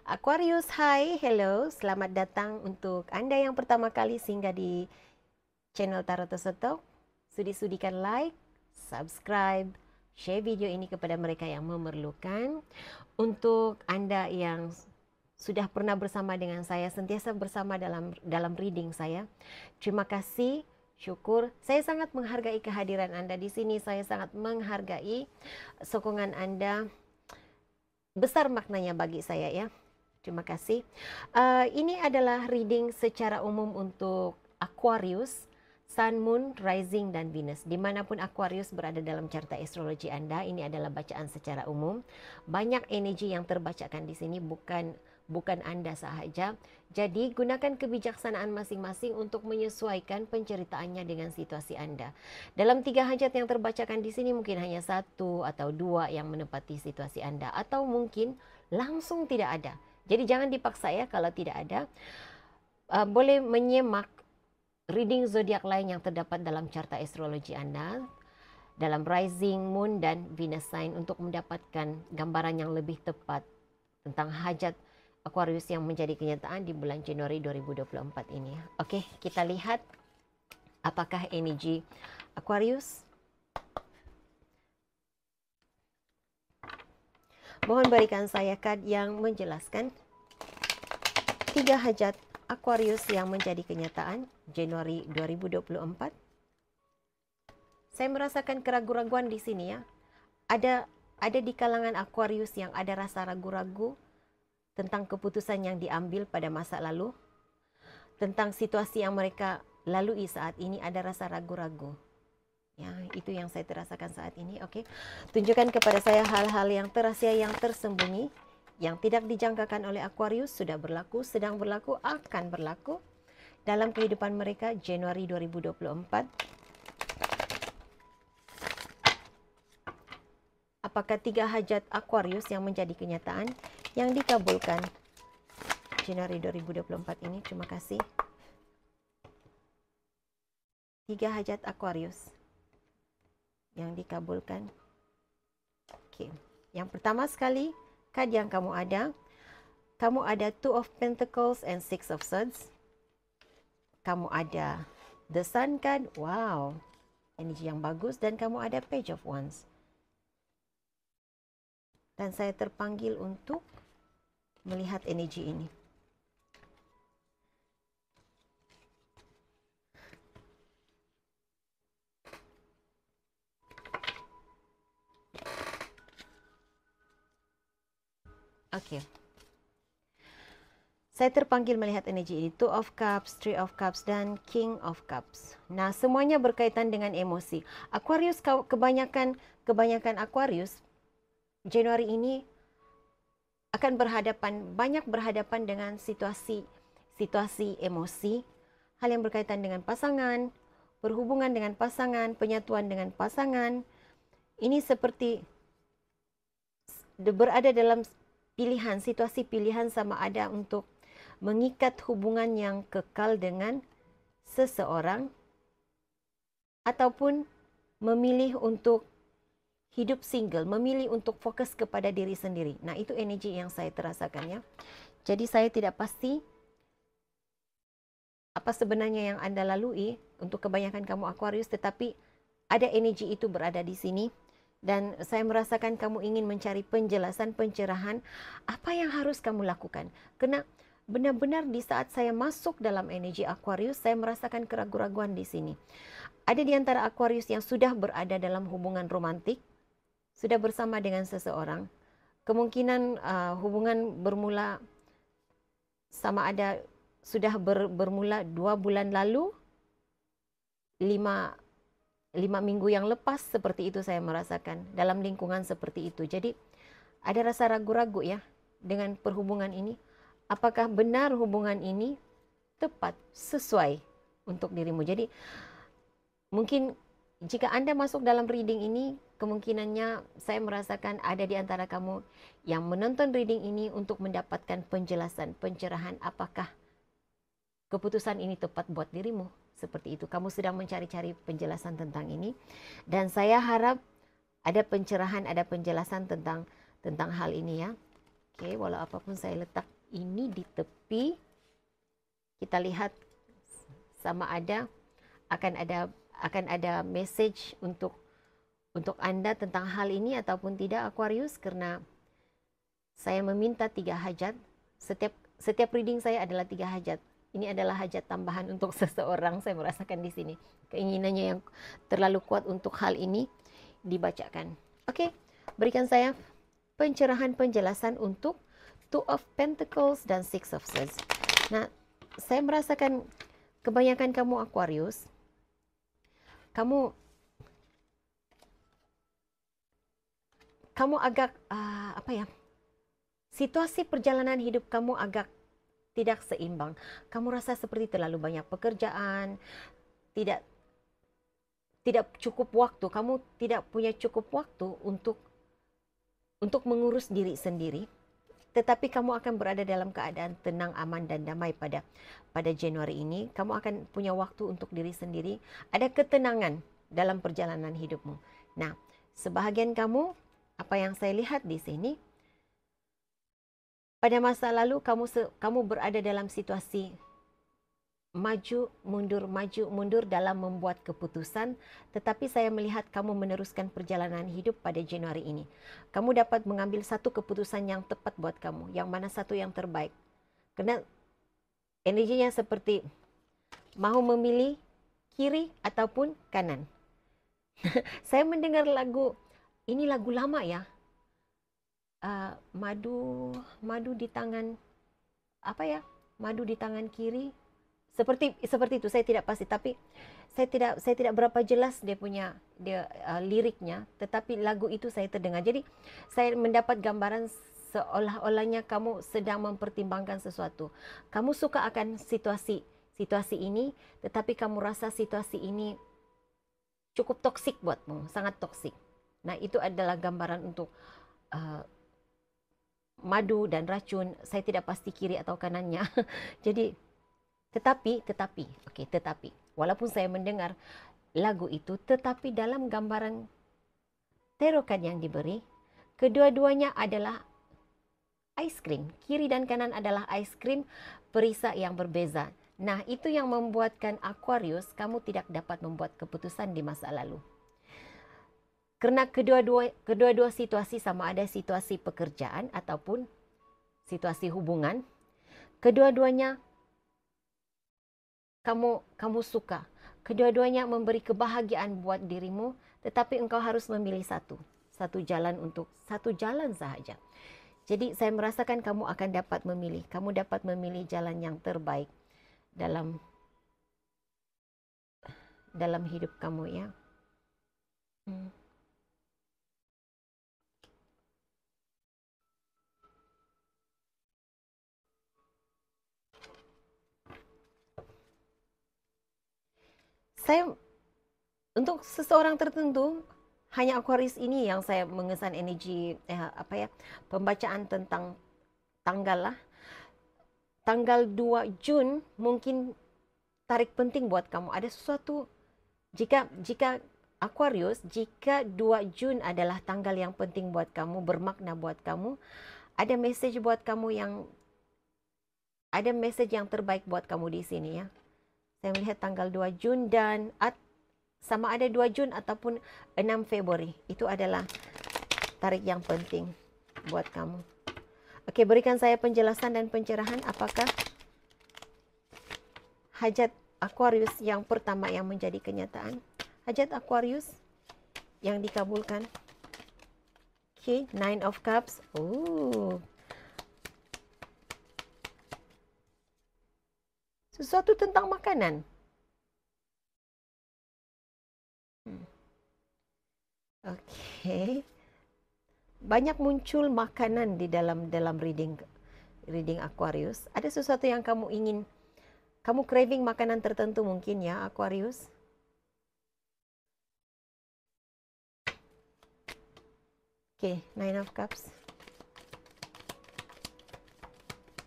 Aquarius, hai, hello, selamat datang untuk Anda yang pertama kali singgah di channel Tarot Tosoto. Sudi-sudikan like, subscribe, share video ini kepada mereka yang memerlukan. Untuk Anda yang sudah pernah bersama dengan saya, sentiasa bersama dalam reading saya, terima kasih, syukur. Saya sangat menghargai kehadiran Anda di sini. Saya sangat menghargai sokongan Anda. Besar maknanya bagi saya ya. Terima kasih. Ini adalah reading secara umum untuk Aquarius, Sun, Moon, Rising, dan Venus. Dimanapun Aquarius berada dalam carta astrologi Anda, ini adalah bacaan secara umum. Banyak energi yang terbacakan di sini, bukan Anda sahaja. Jadi gunakan kebijaksanaan masing-masing untuk menyesuaikan penceritaannya dengan situasi Anda. Dalam 3 hajat yang terbacakan di sini mungkin hanya 1 atau 2 yang menepati situasi Anda, atau mungkin langsung tidak ada. Jadi jangan dipaksa ya kalau tidak ada. Boleh menyemak reading zodiak lain yang terdapat dalam carta astrologi Anda, dalam rising, moon, dan Venus sign untuk mendapatkan gambaran yang lebih tepat tentang hajat Aquarius yang menjadi kenyataan di bulan Januari 2024 ini. Oke, kita lihat apakah energi Aquarius. Mohon berikan saya kad yang menjelaskan 3 hajat Aquarius yang menjadi kenyataan Januari 2024. Saya merasakan keraguan-raguan di sini ya. Ada di kalangan Aquarius yang ada rasa ragu-ragu tentang keputusan yang diambil pada masa lalu, tentang situasi yang mereka lalui saat ini, ada rasa ragu-ragu. Ya, itu yang saya terasakan saat ini. Oke. Tunjukkan kepada saya hal-hal yang terahsia, yang tersembunyi, yang tidak dijangkakan oleh Aquarius, sudah berlaku, sedang berlaku, akan berlaku dalam kehidupan mereka Januari 2024. Apakah 3 hajat Aquarius yang menjadi kenyataan yang dikabulkan Januari 2024 ini? Terima kasih. 3 hajat Aquarius yang dikabulkan. Oke. Yang pertama sekali, kad yang kamu ada 2 of Pentacles and 6 of Swords. Kamu ada The Sun card, wow, energi yang bagus, dan kamu ada Page of Wands. Dan saya terpanggil untuk melihat energi ini. Oke. Saya terpanggil melihat energi ini. 2 of Cups, 3 of Cups, dan King of Cups. Nah, semuanya berkaitan dengan emosi. Aquarius, kebanyakan Aquarius Januari ini akan banyak berhadapan dengan situasi emosi, hal yang berkaitan dengan pasangan, berhubungan dengan pasangan, penyatuan dengan pasangan. Ini seperti berada dalam pilihan, situasi pilihan, sama ada untuk mengikat hubungan yang kekal dengan seseorang ataupun memilih untuk hidup single, memilih untuk fokus kepada diri sendiri. Nah, itu energi yang saya terasakan ya. Jadi saya tidak pasti apa sebenarnya yang Anda lalui untuk kebanyakan kamu Aquarius, tetapi ada energi itu berada di sini. Dan saya merasakan kamu ingin mencari penjelasan, pencerahan, apa yang harus kamu lakukan. Karena benar-benar di saat saya masuk dalam energi Aquarius, saya merasakan keraguan-raguan di sini. Ada di antara Aquarius yang sudah berada dalam hubungan romantik, sudah bersama dengan seseorang. Kemungkinan hubungan bermula sama ada sudah bermula 2 bulan lalu, 5 minggu yang lepas, seperti itu saya merasakan dalam lingkungan seperti itu. Jadi ada rasa ragu-ragu ya dengan perhubungan ini. Apakah benar hubungan ini tepat, sesuai untuk dirimu? Jadi mungkin jika Anda masuk dalam reading ini, kemungkinannya saya merasakan ada di antara kamu yang menonton reading ini untuk mendapatkan penjelasan, pencerahan apakah keputusan ini tepat buat dirimu. Seperti itu, kamu sedang mencari-cari penjelasan tentang ini. Dan saya harap ada pencerahan, ada penjelasan tentang hal ini ya. Oke, walau apapun saya letak ini di tepi, kita lihat sama ada akan ada message untuk Anda tentang hal ini ataupun tidak, Aquarius, karena saya meminta 3 hajat. Setiap reading saya adalah 3 hajat. Ini adalah hajat tambahan untuk seseorang, saya merasakan di sini. Keinginannya yang terlalu kuat untuk hal ini dibacakan. Oke, berikan saya pencerahan penjelasan untuk Two of Pentacles dan Six of Swords. Nah, saya merasakan kebanyakan kamu Aquarius, kamu agak apa ya? Situasi perjalanan hidup kamu agak tidak seimbang. Kamu rasa seperti terlalu banyak pekerjaan, tidak cukup waktu. Kamu tidak punya cukup waktu untuk mengurus diri sendiri. Tetapi kamu akan berada dalam keadaan tenang, aman, dan damai pada Januari ini. Kamu akan punya waktu untuk diri sendiri. Ada ketenangan dalam perjalanan hidupmu. Nah, sebahagian kamu, apa yang saya lihat di sini, pada masa lalu kamu berada dalam situasi maju mundur dalam membuat keputusan, tetapi saya melihat kamu meneruskan perjalanan hidup pada Januari ini. Kamu dapat mengambil satu keputusan yang tepat buat kamu, yang mana satu yang terbaik. Karena energinya seperti mau memilih kiri ataupun kanan. Saya mendengar lagu, ini lagu lama ya. Madu di tangan apa ya? Madu di tangan kiri. Seperti itu, saya tidak pasti, tapi saya tidak berapa jelas dia liriknya, tetapi lagu itu saya terdengar. Jadi saya mendapat gambaran seolah-olahnya kamu sedang mempertimbangkan sesuatu. Kamu suka akan situasi ini, tetapi kamu rasa situasi ini cukup toksik buatmu, sangat toksik. Nah, itu adalah gambaran untuk madu dan racun. Saya tidak pasti kiri atau kanannya. Jadi tetapi walaupun saya mendengar lagu itu, tetapi dalam gambaran tarot card yang diberi, kedua-duanya adalah ice cream. Kiri dan kanan adalah ice cream, perisai yang berbeza. Nah, itu yang membuatkan Aquarius, kamu tidak dapat membuat keputusan di masa lalu. Karena kedua-dua situasi, sama ada situasi pekerjaan ataupun situasi hubungan, kedua-duanya kamu suka. Kedua-duanya memberi kebahagiaan buat dirimu, tetapi engkau harus memilih satu jalan sahaja. Jadi saya merasakan kamu akan dapat memilih. Kamu dapat memilih jalan yang terbaik dalam hidup kamu ya. Saya untuk seseorang tertentu, hanya Aquarius ini yang saya mengesan energi pembacaan tentang tanggal lah. Tanggal 2 Jun mungkin tarik penting buat kamu. Ada sesuatu, jika Aquarius, jika 2 Jun adalah tanggal yang penting buat kamu, bermakna buat kamu, ada message buat kamu ada message yang terbaik buat kamu di sini ya. Saya melihat tanggal 2 Jun dan sama ada 2 Jun ataupun 6 Februari. Itu adalah tarik yang penting buat kamu. Oke, berikan saya penjelasan dan pencerahan apakah hajat Aquarius yang pertama yang menjadi kenyataan. Hajat Aquarius yang dikabulkan. Oke, Nine of Cups. Sesuatu tentang makanan. Oke. Banyak muncul makanan di dalam reading Aquarius. Ada sesuatu yang kamu ingin, kamu craving makanan tertentu mungkin ya Aquarius. Oke, Nine of Cups.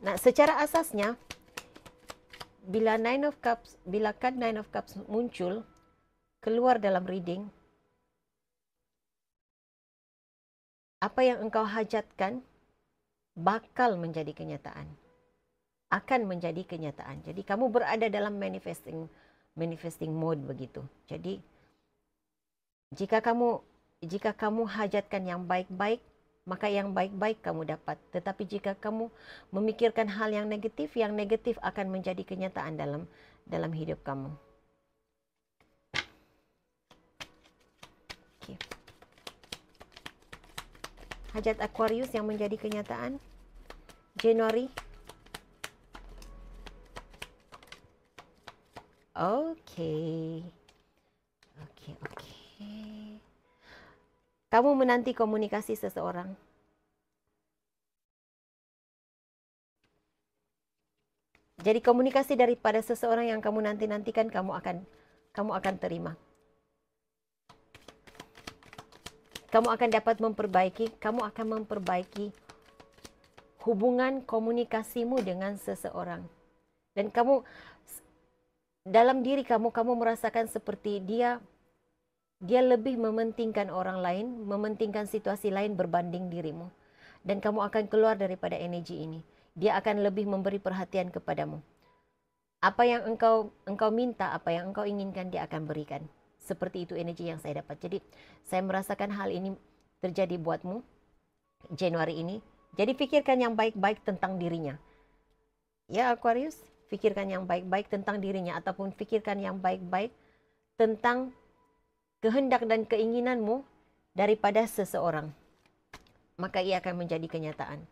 Nah, secara asasnya bila card Nine of Cups muncul keluar dalam reading, apa yang engkau hajatkan bakal menjadi kenyataan. Akan menjadi kenyataan. Jadi kamu berada dalam manifesting mode begitu. Jadi jika kamu hajatkan yang baik-baik, maka yang baik-baik kamu dapat. Tetapi jika kamu memikirkan hal yang negatif akan menjadi kenyataan dalam hidup kamu. Okay. Hajat Aquarius yang menjadi kenyataan Januari. Okey. Kamu menanti komunikasi seseorang. Jadi komunikasi daripada seseorang yang kamu nantikan kamu akan terima. Kamu akan dapat memperbaiki hubungan komunikasimu dengan seseorang. Dan kamu dalam diri kamu merasakan seperti dia lebih mementingkan orang lain, mementingkan situasi lain berbanding dirimu. Dan kamu akan keluar daripada energi ini. Dia akan lebih memberi perhatian kepadamu. Apa yang engkau minta, apa yang engkau inginkan, dia akan berikan. Seperti itu energi yang saya dapat. Jadi, saya merasakan hal ini terjadi buatmu Januari ini. Jadi, pikirkan yang baik-baik tentang dirinya. Ya, Aquarius, pikirkan yang baik-baik tentang dirinya. Ataupun pikirkan yang baik-baik tentang kehendak dan keinginanmu daripada seseorang. Maka ia akan menjadi kenyataan.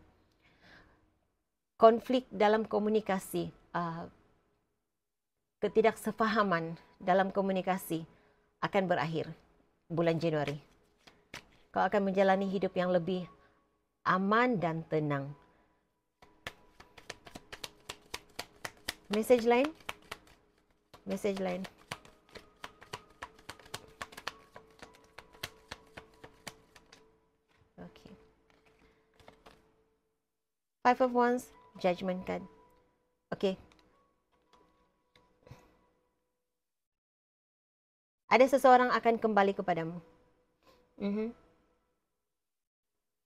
Konflik dalam komunikasi, ketidaksefahaman dalam komunikasi akan berakhir bulan Januari. Kau akan menjalani hidup yang lebih aman dan tenang. Message lain? Message lain. Okay. Five of Wands, Judgment card. Okay. Ada seseorang akan kembali kepadamu.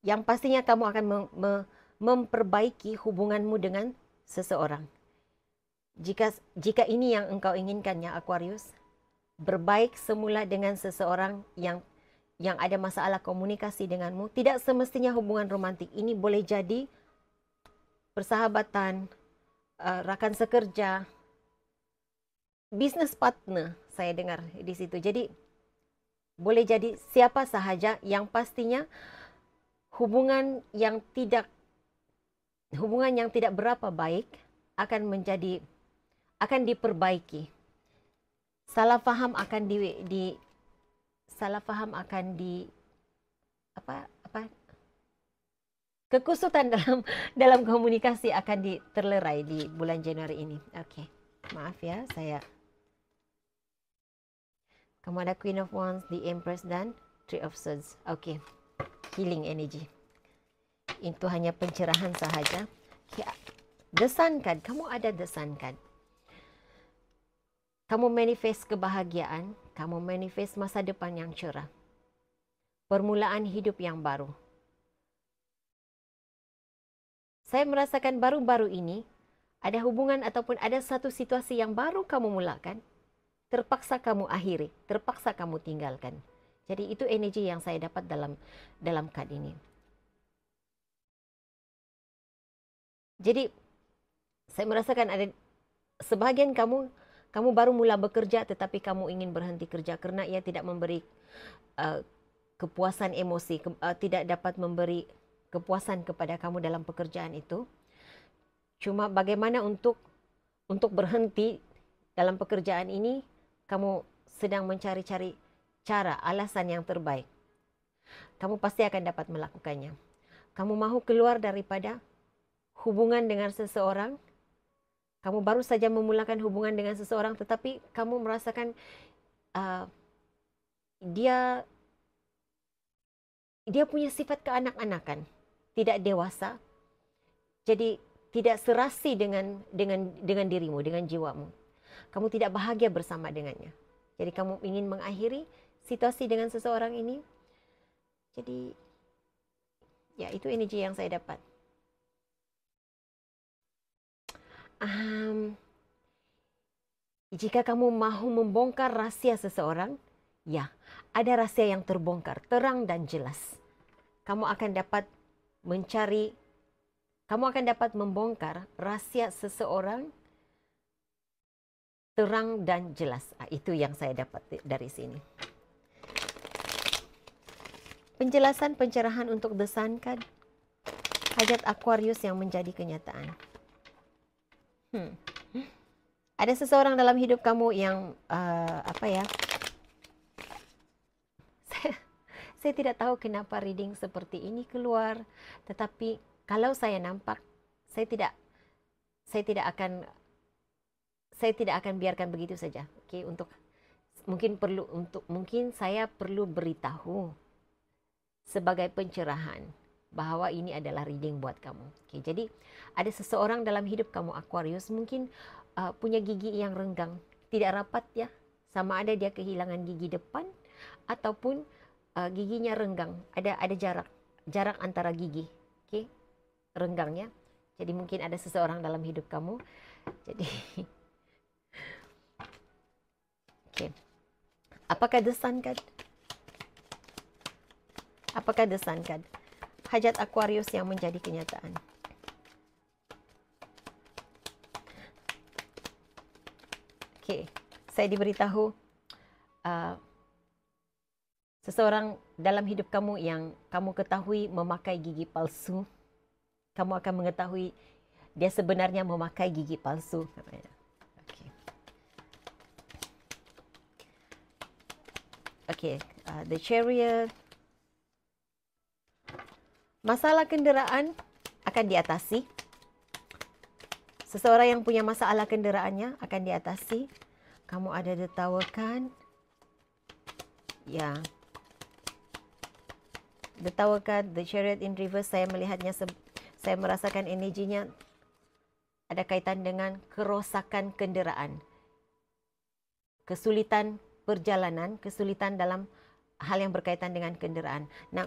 Yang pastinya kamu akan memperbaiki hubunganmu dengan seseorang. Jika ini yang engkau inginkan, ya Aquarius, berbaik semula dengan seseorang yang ada masalah komunikasi denganmu. Tidak semestinya hubungan romantik. Ini boleh jadi persahabatan, rakan sekerja, business partner, saya dengar di situ. Jadi boleh jadi siapa sahaja, yang pastinya hubungan yang tidak berapa baik akan diperbaiki. Salah faham akan kekusutan dalam komunikasi akan terlerai di bulan Januari ini. Oke. Maaf ya, kamu ada Queen of Wands, the Empress dan Three of Swords. Oke. Healing energy. Itu hanya pencerahan sahaja. The Sun card, kamu ada The Sun card. Kamu manifest kebahagiaan, kamu manifest masa depan yang cerah. Permulaan hidup yang baru. Saya merasakan baru-baru ini ada hubungan ataupun ada satu situasi yang baru kamu mulakan, terpaksa kamu akhiri, terpaksa kamu tinggalkan. Jadi itu energi yang saya dapat dalam kad ini. Jadi saya merasakan ada sebahagian kamu baru mula bekerja tetapi kamu ingin berhenti kerja karena ia tidak memberi kepuasan emosi, tidak dapat memberi kepuasan kepada kamu dalam pekerjaan itu. Cuma bagaimana untuk berhenti dalam pekerjaan ini, kamu sedang mencari-cari cara, alasan yang terbaik. Kamu pasti akan dapat melakukannya. Kamu mahu keluar daripada hubungan dengan seseorang. Kamu baru saja memulakan hubungan dengan seseorang, tetapi kamu merasakan dia punya sifat keenak-enakan, tidak dewasa, jadi tidak serasi dengan dirimu, dengan jiwamu. Kamu tidak bahagia bersama dengannya. Jadi kamu ingin mengakhiri situasi dengan seseorang ini. Jadi ya, itu energi yang saya dapat. um, jika kamu mahu membongkar rahsia seseorang, ya, ada rahsia yang terbongkar, terang dan jelas. Kamu akan dapat membongkar rahsia seseorang terang dan jelas. Itu yang saya dapat dari sini. Penjelasan pencerahan untuk The Sun card. Hajat Aquarius yang menjadi kenyataan. Ada seseorang dalam hidup kamu yang saya tidak tahu kenapa reading seperti ini keluar, tetapi kalau saya nampak, saya tidak akan biarkan begitu saja. Oke, mungkin saya perlu beritahu sebagai pencerahan bahwa ini adalah reading buat kamu. Oke, jadi ada seseorang dalam hidup kamu Aquarius mungkin punya gigi yang renggang, tidak rapat ya. Sama ada dia kehilangan gigi depan ataupun giginya renggang. Ada jarak antara gigi. Oke, renggangnya. Jadi mungkin ada seseorang dalam hidup kamu. Jadi oke. Apakah The Sun card? Apakah The Sun card? Hajat Aquarius yang menjadi kenyataan. Oke, saya diberitahu seseorang dalam hidup kamu yang kamu ketahui memakai gigi palsu. Kamu akan mengetahui dia sebenarnya memakai gigi palsu. Oke, The Chariot. Masalah kenderaan akan diatasi. Seseorang yang punya masalah kenderaannya akan diatasi. Kamu ada The Tower card. Ya. The Tower card, The Chariot in reverse, saya melihatnya, saya merasakan energinya ada kaitan dengan kerosakan kenderaan. Kesulitan perjalanan, kesulitan dalam hal yang berkaitan dengan kenderaan. Nah,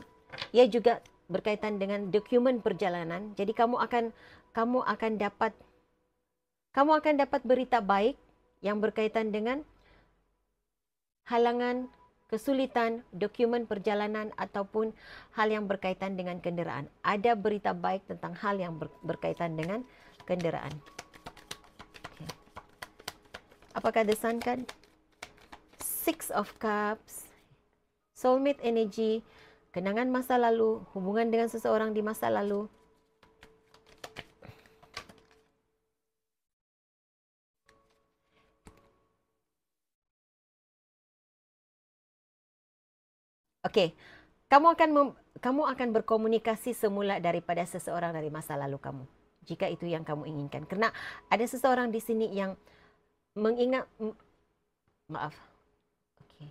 ia juga berkaitan dengan dokumen perjalanan. Jadi kamu akan dapat berita baik yang berkaitan dengan halangan, kesulitan, dokumen perjalanan ataupun hal yang berkaitan dengan kenderaan. Ada berita baik tentang hal yang berkaitan dengan kenderaan. Okay. Apakah The Sun card? Six of Cups, soulmate energy, kenangan masa lalu, hubungan dengan seseorang di masa lalu. Oke, kamu akan berkomunikasi semula daripada seseorang dari masa lalu kamu, jika itu yang kamu inginkan. Karena ada seseorang di sini yang mengingat, maaf. Oke.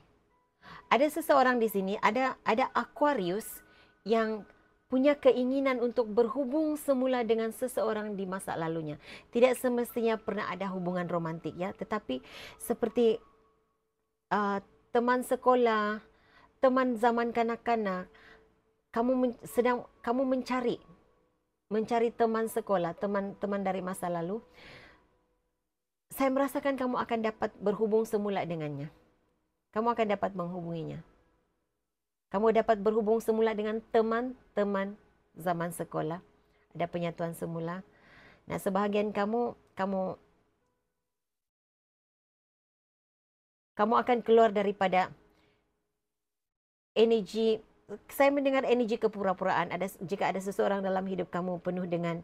Ada seseorang di sini, ada Aquarius yang punya keinginan untuk berhubung semula dengan seseorang di masa lalunya. Tidak semestinya pernah ada hubungan romantik ya, tetapi seperti teman sekolah, teman zaman kanak-kanak, kamu mencari teman sekolah, teman dari masa lalu. Saya merasakan kamu akan dapat berhubung semula dengannya. Kamu akan dapat menghubunginya. Kamu dapat berhubung semula dengan teman-teman zaman sekolah. Ada penyatuan semula. Nah, sebahagian kamu akan keluar daripada energi. Saya mendengar energi kepura-puraan. Jika ada seseorang dalam hidup kamu penuh dengan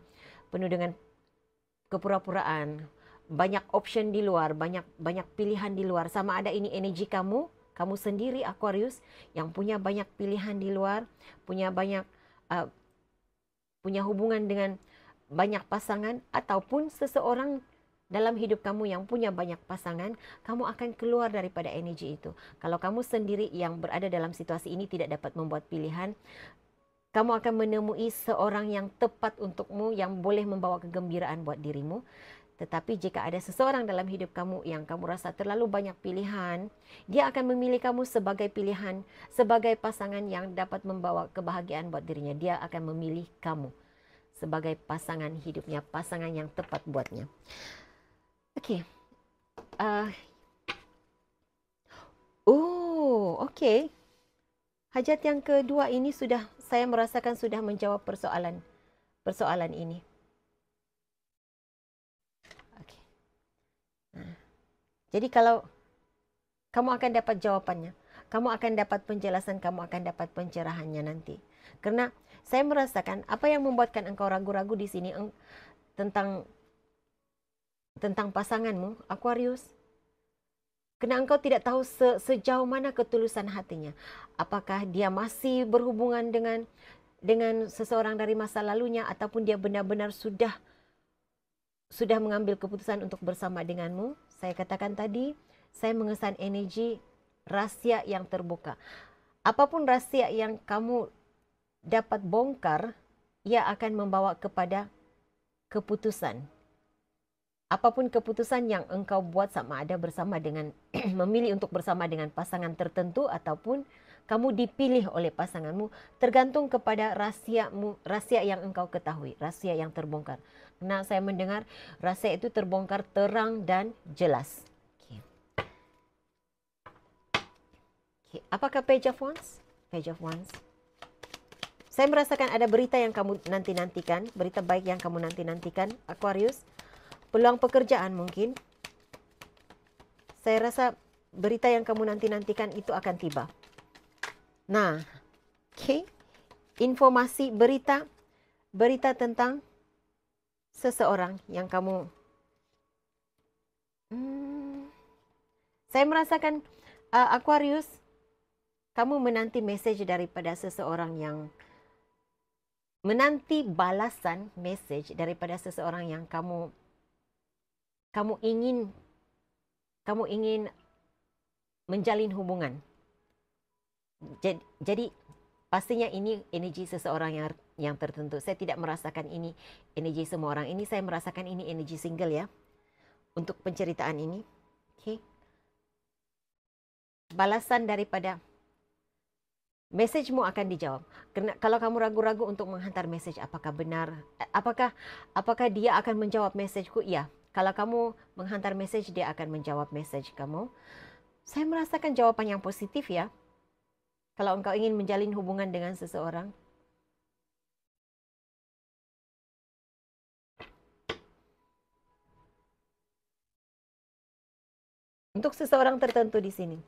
kepura-puraan, banyak option di luar, banyak pilihan di luar. Sama ada ini energi kamu sendiri Aquarius yang punya banyak pilihan di luar, punya hubungan dengan banyak pasangan, ataupun seseorang dalam hidup kamu yang punya banyak pasangan, kamu akan keluar daripada energi itu. Kalau kamu sendiri yang berada dalam situasi ini tidak dapat membuat pilihan, kamu akan menemui seorang yang tepat untukmu, yang boleh membawa kegembiraan buat dirimu. Tetapi jika ada seseorang dalam hidup kamu yang kamu rasa terlalu banyak pilihan, dia akan memilih kamu sebagai pilihan, sebagai pasangan yang dapat membawa kebahagiaan buat dirinya. Dia akan memilih kamu sebagai pasangan hidupnya, pasangan yang tepat buatnya. Okey. Okey. Hajat yang kedua ini saya merasakan sudah menjawab persoalan ini. Okey. Jadi kalau kamu akan dapat jawapannya, kamu akan dapat penjelasan, kamu akan dapat pencerahannya nanti. Karena saya merasakan apa yang membuatkan engkau ragu-ragu di sini tentang pasanganmu, Aquarius. Kerana engkau tidak tahu sejauh mana ketulusan hatinya. Apakah dia masih berhubungan dengan seseorang dari masa lalunya, ataupun dia benar-benar sudah mengambil keputusan untuk bersama denganmu. Saya katakan tadi, saya mengesan energi rahsia yang terbuka. Apapun rahsia yang kamu dapat bongkar, ia akan membawa kepada keputusan. Apapun keputusan yang engkau buat, sama ada bersama dengan memilih untuk bersama dengan pasangan tertentu ataupun kamu dipilih oleh pasanganmu, tergantung kepada rahsia yang engkau ketahui, rahsia yang terbongkar. Nah, saya mendengar rahsia itu terbongkar terang dan jelas. Okay. Apakah Page of Wands? Page of Wands. Saya merasakan ada berita yang kamu nanti-nantikan, berita baik yang kamu nanti-nantikan, Aquarius. Peluang pekerjaan mungkin. Saya rasa berita yang kamu nanti-nantikan itu akan tiba. Nah, okay. Informasi, berita tentang seseorang yang kamu... Saya merasakan, Aquarius, kamu menanti message daripada seseorang yang... Menanti balasan message daripada seseorang yang kamu ingin menjalin hubungan. Jadi pastinya ini energi seseorang yang tertentu. Saya tidak merasakan ini energi semua orang. Ini saya merasakan ini energi single ya. Untuk penceritaan ini. Okay. Balasan daripada message-mu akan dijawab. Kerana kalau kamu ragu-ragu untuk menghantar message, apakah benar? Apakah dia akan menjawab message-ku? Ya. Kalau kamu menghantar message, dia akan menjawab message kamu. Saya merasakan jawapan yang positif ya. Kalau engkau ingin menjalin hubungan dengan seseorang. Untuk seseorang tertentu di sini.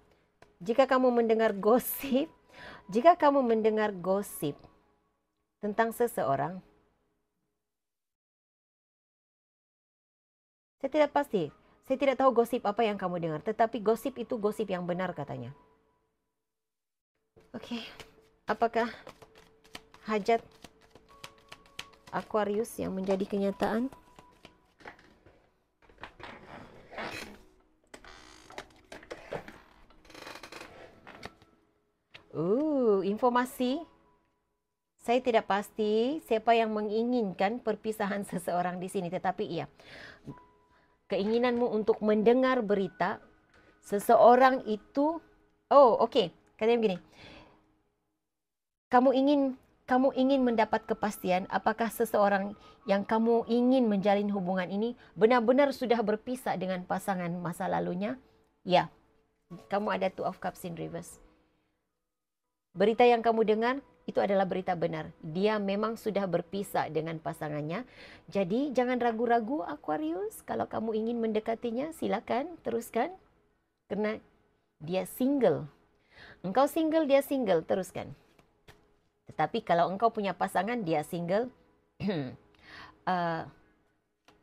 Jika kamu mendengar gosip tentang seseorang, saya tidak pasti. Saya tidak tahu gosip apa yang kamu dengar. Tetapi gosip itu gosip yang benar katanya. Okey. Apakah hajat Aquarius yang menjadi kenyataan? Informasi. Saya tidak pasti siapa yang menginginkan perpisahan seseorang di sini. Tetapi iya. Keinginanmu untuk mendengar berita seseorang itu, okey, katanya begini. Kamu ingin mendapat kepastian apakah seseorang yang kamu ingin menjalin hubungan ini benar-benar sudah berpisah dengan pasangan masa lalunya? Ya. Kamu ada Two of Cups in reverse. Berita yang kamu dengar itu adalah berita benar. Dia memang sudah berpisah dengan pasangannya. Jadi jangan ragu-ragu Aquarius. Kalau kamu ingin mendekatinya, silakan teruskan. Kerana dia single. Engkau single, dia single, teruskan. Tetapi kalau engkau punya pasangan, dia single,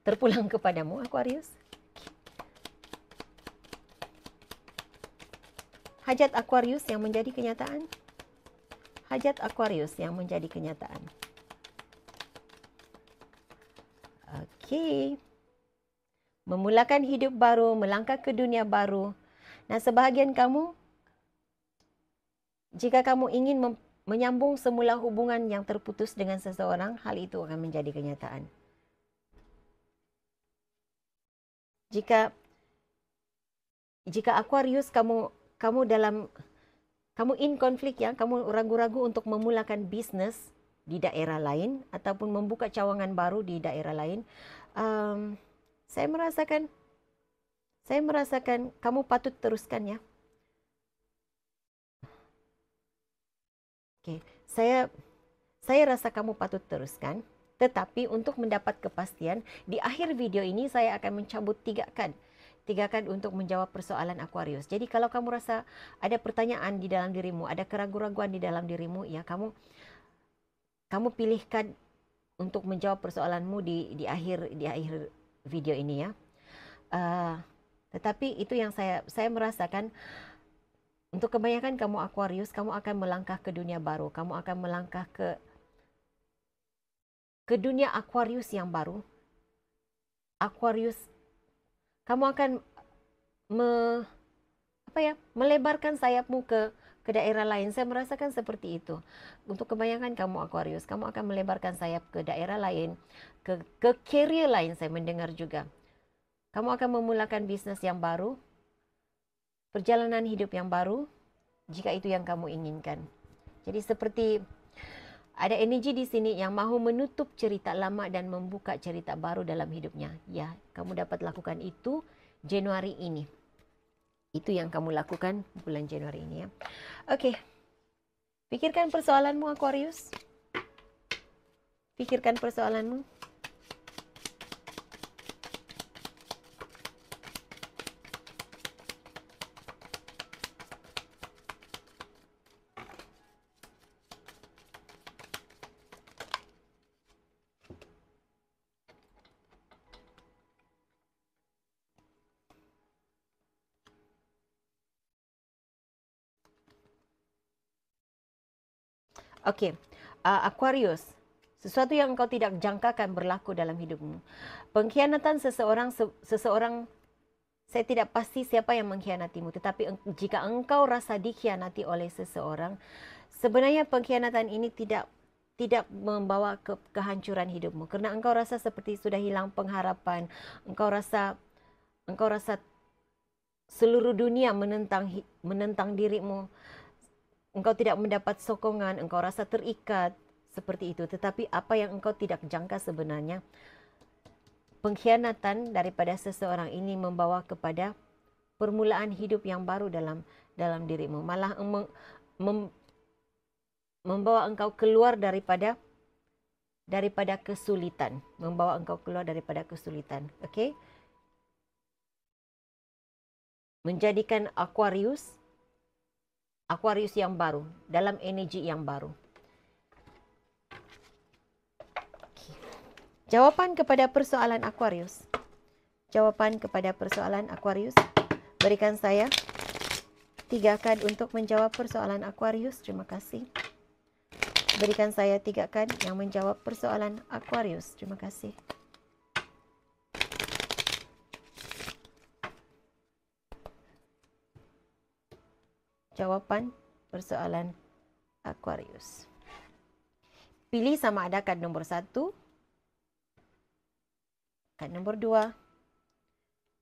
terpulang kepadamu Aquarius. Hajat Aquarius yang menjadi kenyataan. Hajat Aquarius yang menjadi kenyataan. Okey. Memulakan hidup baru, melangkah ke dunia baru. Nah, sebahagian kamu, jika kamu ingin menyambung semula hubungan yang terputus dengan seseorang, hal itu akan menjadi kenyataan. Jika Aquarius kamu in konflik ya, kamu ragu-ragu untuk memulakan bisnes di daerah lain ataupun membuka cawangan baru di daerah lain, saya merasakan kamu patut teruskan ya. Okey, saya rasa kamu patut teruskan. Tetapi untuk mendapat kepastian, di akhir video ini saya akan mencabut 3 kad. 3 kad untuk menjawab persoalan Aquarius. Jadi kalau kamu rasa ada pertanyaan di dalam dirimu, ada keraguan-raguan di dalam dirimu, ya kamu pilih kad untuk menjawab persoalanmu di akhir video ini ya. Tetapi itu yang saya merasakan, untuk kebanyakan kamu Aquarius, kamu akan melangkah ke dunia baru. Kamu akan melangkah ke dunia Aquarius yang baru. Aquarius, kamu akan melebarkan sayapmu ke daerah lain. Saya merasakan seperti itu. Untuk kebanyakan kamu Aquarius, kamu akan melebarkan sayap ke daerah lain, ke career lain. Saya mendengar juga. Kamu akan memulakan bisnes yang baru, perjalanan hidup yang baru, jika itu yang kamu inginkan. Jadi seperti ada energi di sini yang mahu menutup cerita lama dan membuka cerita baru dalam hidupnya. Ya, kamu dapat lakukan itu Januari ini. Itu yang kamu lakukan bulan Januari ini ya. Okey. Pikirkan persoalanmu Aquarius. Pikirkan persoalanmu. Okey, Aquarius, sesuatu yang engkau tidak jangkakan berlaku dalam hidupmu. Pengkhianatan seseorang, saya tidak pasti siapa yang mengkhianatimu, tetapi jika engkau rasa dikhianati oleh seseorang, sebenarnya pengkhianatan ini tidak membawa kehancuran hidupmu, kerana engkau rasa seperti sudah hilang pengharapan, engkau rasa seluruh dunia menentang dirimu. Engkau tidak mendapat sokongan, engkau rasa terikat, seperti itu. Tetapi apa yang engkau tidak jangka sebenarnya, pengkhianatan daripada seseorang ini membawa kepada permulaan hidup yang baru dalam dirimu. Malah membawa engkau keluar daripada kesulitan. Membawa engkau keluar daripada kesulitan. Okey? Menjadikan Aquarius yang baru, dalam energi yang baru. Okay. Jawapan kepada persoalan Aquarius. Jawapan kepada persoalan Aquarius. Berikan saya 3 kad untuk menjawab persoalan Aquarius. Terima kasih. Berikan saya 3 kad yang menjawab persoalan Aquarius. Terima kasih. Jawapan persoalan Aquarius. Pilih sama ada kad nombor 1, kad nombor 2,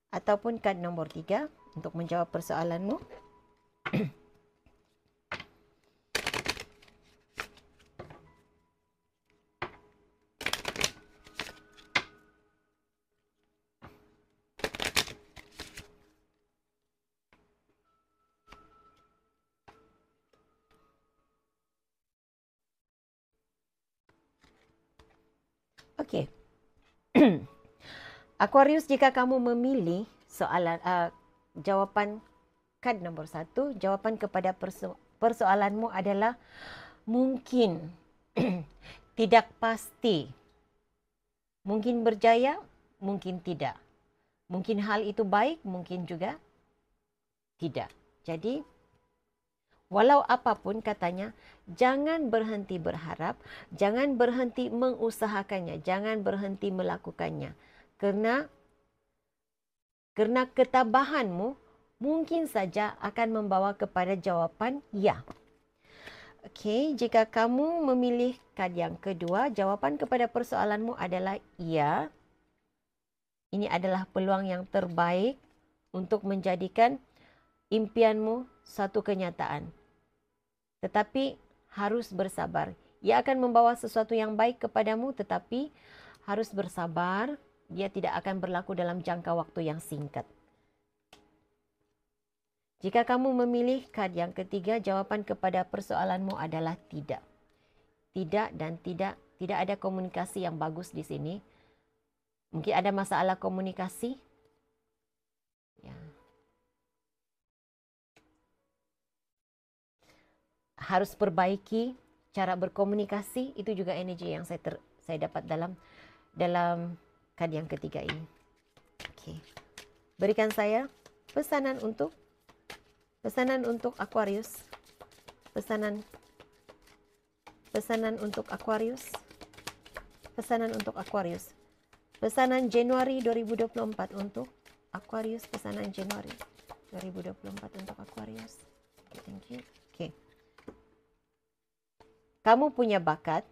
ataupun kad nombor 3 untuk menjawab persoalanmu. Okey. Aquarius, jika kamu memilih jawapan kad nombor 1, jawapan kepada persoalanmu adalah mungkin, tidak pasti. Mungkin berjaya, mungkin tidak. Mungkin hal itu baik, mungkin juga tidak. Jadi, walau apapun katanya, jangan berhenti berharap, jangan berhenti mengusahakannya, jangan berhenti melakukannya. Kerana ketabahanmu mungkin saja akan membawa kepada jawapan ya. Okey, jika kamu memilih kad yang kedua, jawapan kepada persoalanmu adalah ya. Ini adalah peluang yang terbaik untuk menjadikan impianmu satu kenyataan. Tetapi harus bersabar. Ia akan membawa sesuatu yang baik kepadamu, tetapi harus bersabar. Dia tidak akan berlaku dalam jangka waktu yang singkat. Jika kamu memilih kad yang ketiga, jawapan kepada persoalanmu adalah tidak. Tidak dan tidak. Tidak ada komunikasi yang bagus di sini. Mungkin ada masalah komunikasi. Ya. Harus perbaiki cara berkomunikasi. Itu juga energi yang saya dapat dalam kad yang ketiga ini. Oke. Berikan saya pesanan untuk Aquarius. Pesanan untuk Aquarius. Pesanan untuk Aquarius. Pesanan Januari 2024 untuk Aquarius. Pesanan Januari 2024 untuk Aquarius. Okay, thank you. Okay. Kamu punya bakat.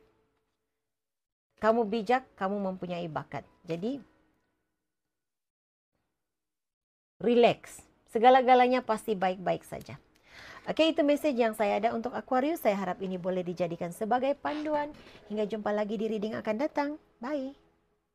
Kamu bijak, kamu mempunyai bakat. Jadi, relax. Segala-galanya pasti baik-baik saja. Oke, itu message yang saya ada untuk Aquarius. Saya harap ini boleh dijadikan sebagai panduan. Hingga jumpa lagi di reading akan datang. Bye.